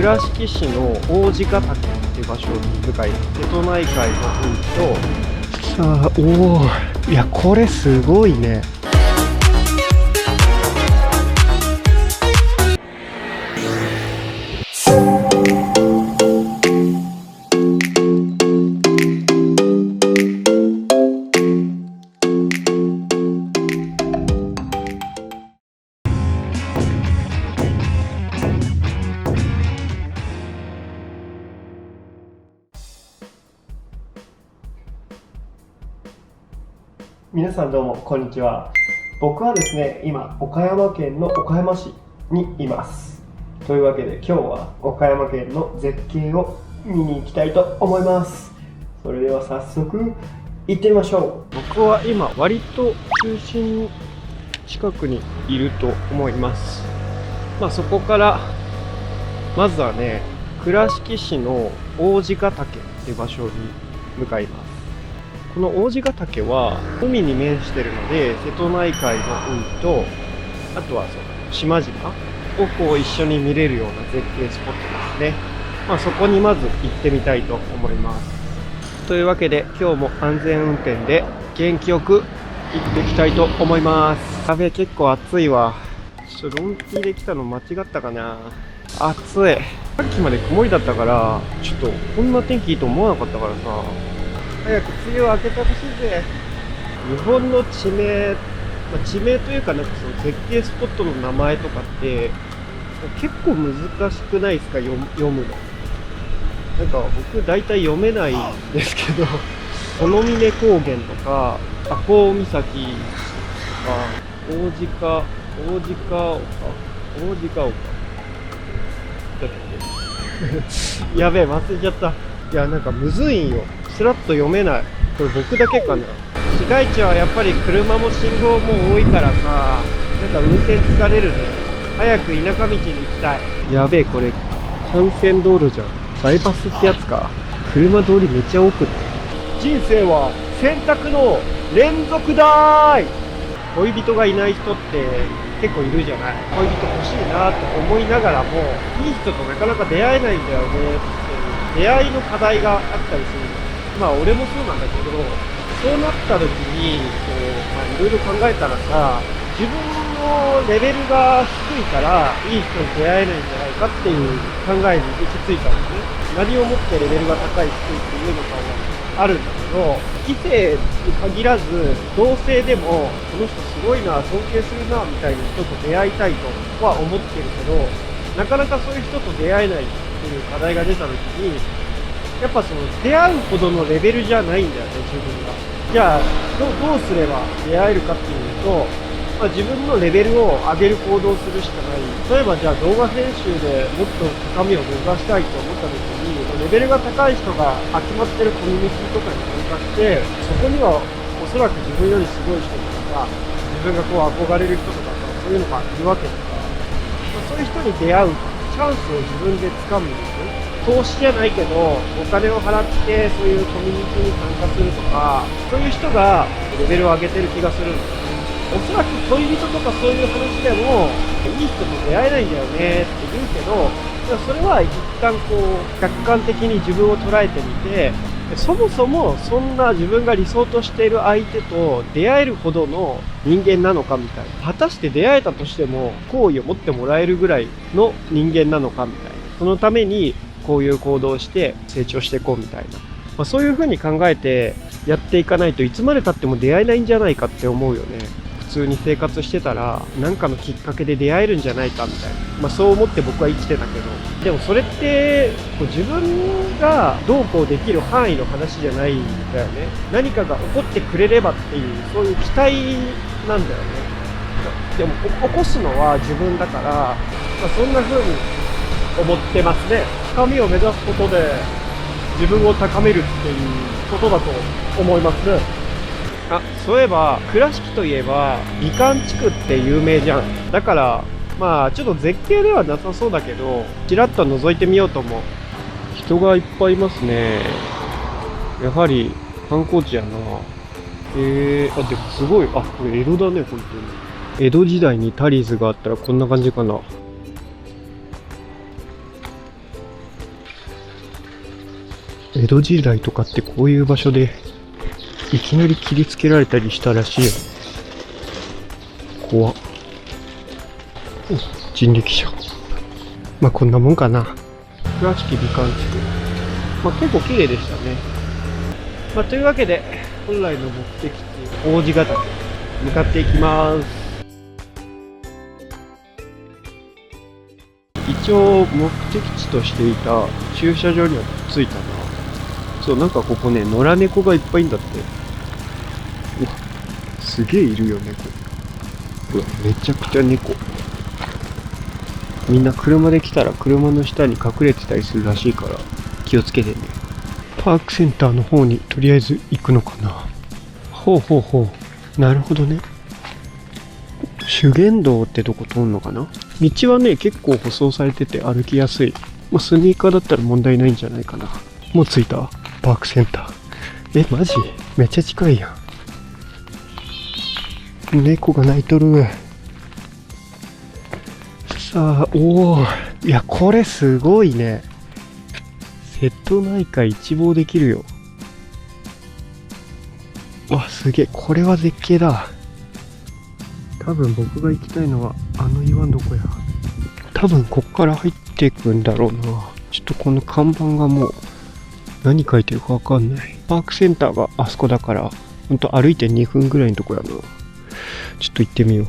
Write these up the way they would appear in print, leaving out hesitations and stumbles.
倉敷市の王子ヶ岳っていう場所に向かいます。瀬戸内海の海と、さあ、おお、いや、これすごいね。皆さんどうもこんにちは。僕はですね、今岡山県の岡山市にいます。というわけで今日は岡山県の絶景を見に行きたいと思います。それでは早速行ってみましょう。僕は今割と中心近くにいると思います。そこからまずはね、倉敷市の王子ヶ岳っていう場所に向かいます。この王子ヶ岳は海に面しているので、瀬戸内海の海と、あとはその島々をこう一緒に見れるような絶景スポットですね。そこにまず行ってみたいと思います。というわけで今日も安全運転で元気よく行ってきたいと思います。やべえ、結構暑いわ。ちょっとロンティーで来たの間違ったかな。暑い。さっきまで曇りだったから、ちょっとこんな天気いいと思わなかったからさ。早く梅雨を明けてほしいぜ。日本の地名、地名というか、なんかその絶景スポットの名前とかって結構難しくないですか、読むの。なんか僕大体読めないんですけど、この峰高原とか赤穂岬とか王子ヶ丘だっけやべえ、忘れちゃった。いや、なんかむずいんよ。スラッと読めない。これ僕だけかな。市街地はやっぱり車も信号も多いからさ、なんか運転疲れるね。早く田舎道に行きたい。やべえ、これ幹線道路じゃん。バイパスってやつか。車通りめっちゃ多くって。人生は選択の連続だーい。恋人がいない人って結構いるじゃない。恋人欲しいなって思いながらも、いい人となかなか出会えないんだよねっていう出会いの課題があったりする。俺もそうなんだけど、そうなった時にいろいろ考えたらさ、自分のレベルが低いからいい人に出会えないんじゃないかっていう考えに行き着いたんですね。何をもってレベルが高い低いっていうのかはあるんだけど、異性に限らず同性でもこの人すごいな、尊敬するなみたいな人と出会いたいとは思ってるけど、なかなかそういう人と出会えないっていう課題が出た時に、やっぱその出会うほどのレベルじゃないんだよね、自分が。じゃあどうすれば出会えるかっていうと、自分のレベルを上げる行動をするしかない。例えばじゃあ動画編集でもっと高みを目指したいと思った時に、レベルが高い人が集まってるコミュニティとかに参加して、そこにはおそらく自分よりすごい人とか、自分がこう憧れる人とかそういうのがいるわけだから、そういう人に出会うチャンスを自分で掴みに行く。投資じゃないけど、お金を払ってそういうコミュニティに参加するとか、そういう人がレベルを上げてる気がするんですね。おそらく恋人とかそういう話でも、いい人と出会えないんだよねって言うけど、それは一旦こう、客観的に自分を捉えてみて、そもそもそんな自分が理想としている相手と出会えるほどの人間なのかみたいな。果たして出会えたとしても、好意を持ってもらえるぐらいの人間なのかみたいな。そのために、こういう行動をして成長していこうみたいな、そういう風に考えてやっていかないといつまで経っても出会えないんじゃないかって思うよね。普通に生活してたら何かのきっかけで出会えるんじゃないかみたいな、そう思って僕は生きてたけど、でもそれって自分がどうこうできる範囲の話じゃないんだよね。何かが起こってくれればっていうそういう期待なんだよね。でも起こすのは自分だから、そんな風に思ってますね。高みを目指すことで自分を高めるっていうことだと思います。そういえば倉敷といえば美観地区って有名じゃん。だからちょっと絶景ではなさそうだけど、ちらっと覗いてみようと思う。人がいっぱいいますね。やはり観光地やな。でもすごい、これ江戸だね、本当に。江戸時代にタリーズがあったらこんな感じかな。江戸時代とかってこういう場所でいきなり切りつけられたりしたらしいよ。怖っ。人力車。まあこんなもんかな。倉敷美観地区。まあ結構綺麗でしたね。まあというわけで、本来の目的地、王子ヶ岳、向かっていきます。一応目的地としていた駐車場には着いたな。そう、なんかここね、野良猫がいっぱいいんだって。うわ、すげえいるよ、猫。うわ、めちゃくちゃ猫。みんな車で来たら車の下に隠れてたりするらしいから気をつけてね。パークセンターの方にとりあえず行くのかな。ほうほうほう。なるほどね。修験道ってとこ通んのかな。道はね、結構舗装されてて歩きやすい。まあ、スニーカーだったら問題ないんじゃないかな。もう着いたパークセンター。マジめっちゃ近いやん。猫が鳴いとる。さあ、おお、いや、これすごいね。瀬戸内海一望できるよ。わ、すげえ、これは絶景だ。多分僕が行きたいのは、あの岩のどこや。多分こっから入っていくんだろうな。ちょっとこの看板がもう、何書いてるかわかんない。パークセンターがあそこだから、ほんと歩いて2分ぐらいのとこやな。ちょっと行ってみよう。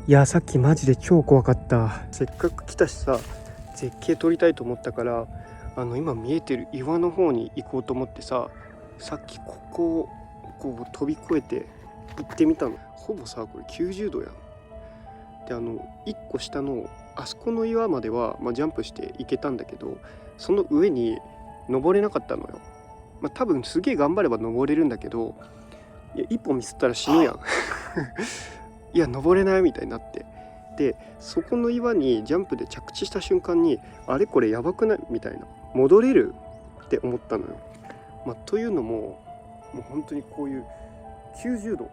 いや、さっきマジで超怖かった。せっかく来たしさ、絶景撮りたいと思ったから、今見えてる岩の方に行こうと思ってさ、さっきここをこう飛び越えて行ってみたの。ほぼさ、これ90度やん。で、1個下のあそこの岩までは、ジャンプして行けたんだけど、その上に登れなかったのよ。多分すげえ頑張れば登れるんだけど、いや、一歩ミスったら死ぬやん。いや、登れないみたいになって、でそこの岩にジャンプで着地した瞬間に、あれこれやばくないみたいな、戻れるって思ったのよ。というのも、もう本当にこういう90度、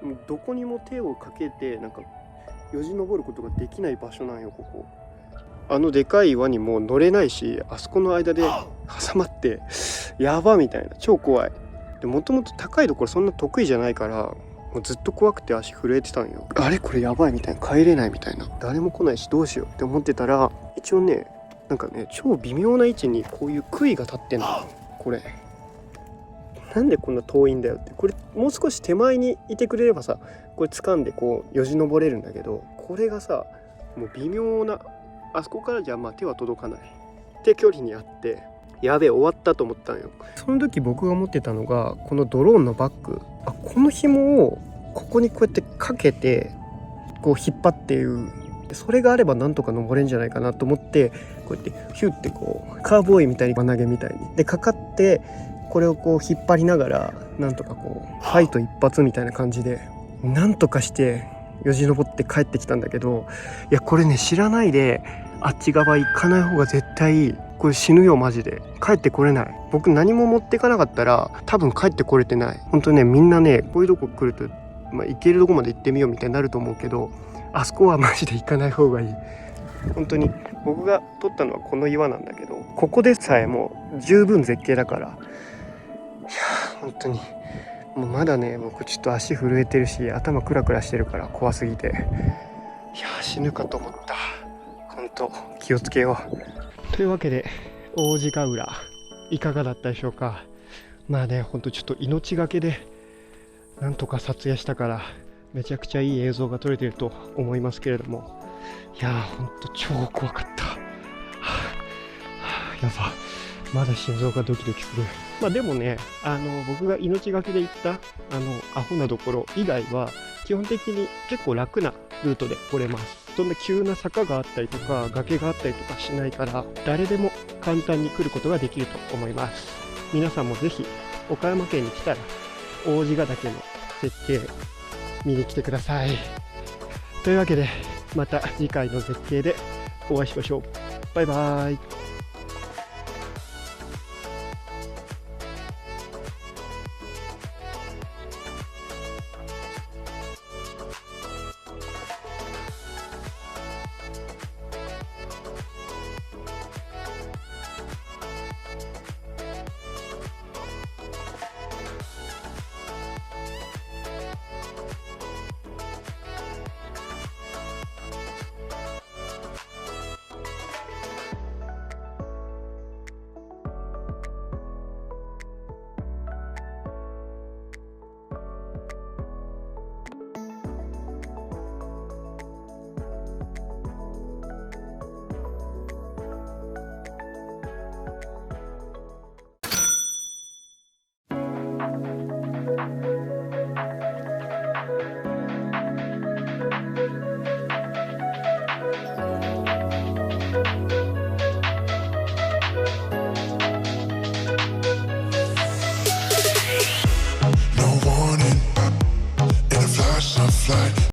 もうどこにも手をかけてなんかよじ登ることができない場所なんよ、ここ。でかい岩にも乗れないし、あそこの間で挟まってやばみたいな、超怖い。でもともと高いところそんな得意じゃないから、もうずっと怖くて足震えてたんよ。あれこれやばいみたいな、帰れないみたいな、誰も来ないしどうしようって思ってたら、一応ね、なんかね、超微妙な位置にこういう杭が立ってんの。これなんでこんな遠いんだよって。これもう少し手前にいてくれればさ、これ掴んでこうよじ登れるんだけど、これがさ、もう微妙な、あそこからじゃ手は届かないって距離にあって、やべえ終わったと思ったんよ。その時僕が持ってたのがこのドローンのバッグ。この紐をここにこうやってかけてこう引っ張っていう、それがあればなんとか登れんじゃないかなと思って、こうやってヒュッてこうカーボーイみたいに輪投げみたいにでかかって、これをこう引っ張りながらなんとかこうファイト一発みたいな感じでなんとかしてよじ登って帰ってきたんだけど、いやこれね、知らないであっち側行かない方が絶対いい。これ死ぬよマジで。帰ってこれない。僕何も持ってかなかったら多分帰ってこれてない。本当ね、みんなね、こういうとこ来ると、行けるとこまで行ってみようみたいになると思うけど、あそこはマジで行かない方がいい。本当に僕が撮ったのはこの岩なんだけど、ここでさえもう十分絶景だから、いやー本当にもうまだね、僕ちょっと足震えてるし頭クラクラしてるから怖すぎて、いやー死ぬかと思った。本当気をつけよう。というわけで王子ヶ浦いかがだったでしょうか。まあね、ほんとちょっと命がけでなんとか撮影したからめちゃくちゃいい映像が撮れてると思いますけれども、いやーほんと超怖かった。やば、まだ心臓がドキドキする。まあでもね、僕が命がけで行ったアホなところ以外は基本的に結構楽なルートで来れます。そんな急な坂があったりとか崖があったりとかしないから、誰でも簡単に来ることができると思います。皆さんもぜひ岡山県に来たら王子ヶ岳の絶景見に来てください。というわけでまた次回の絶景でお会いしましょう。バイバーイ。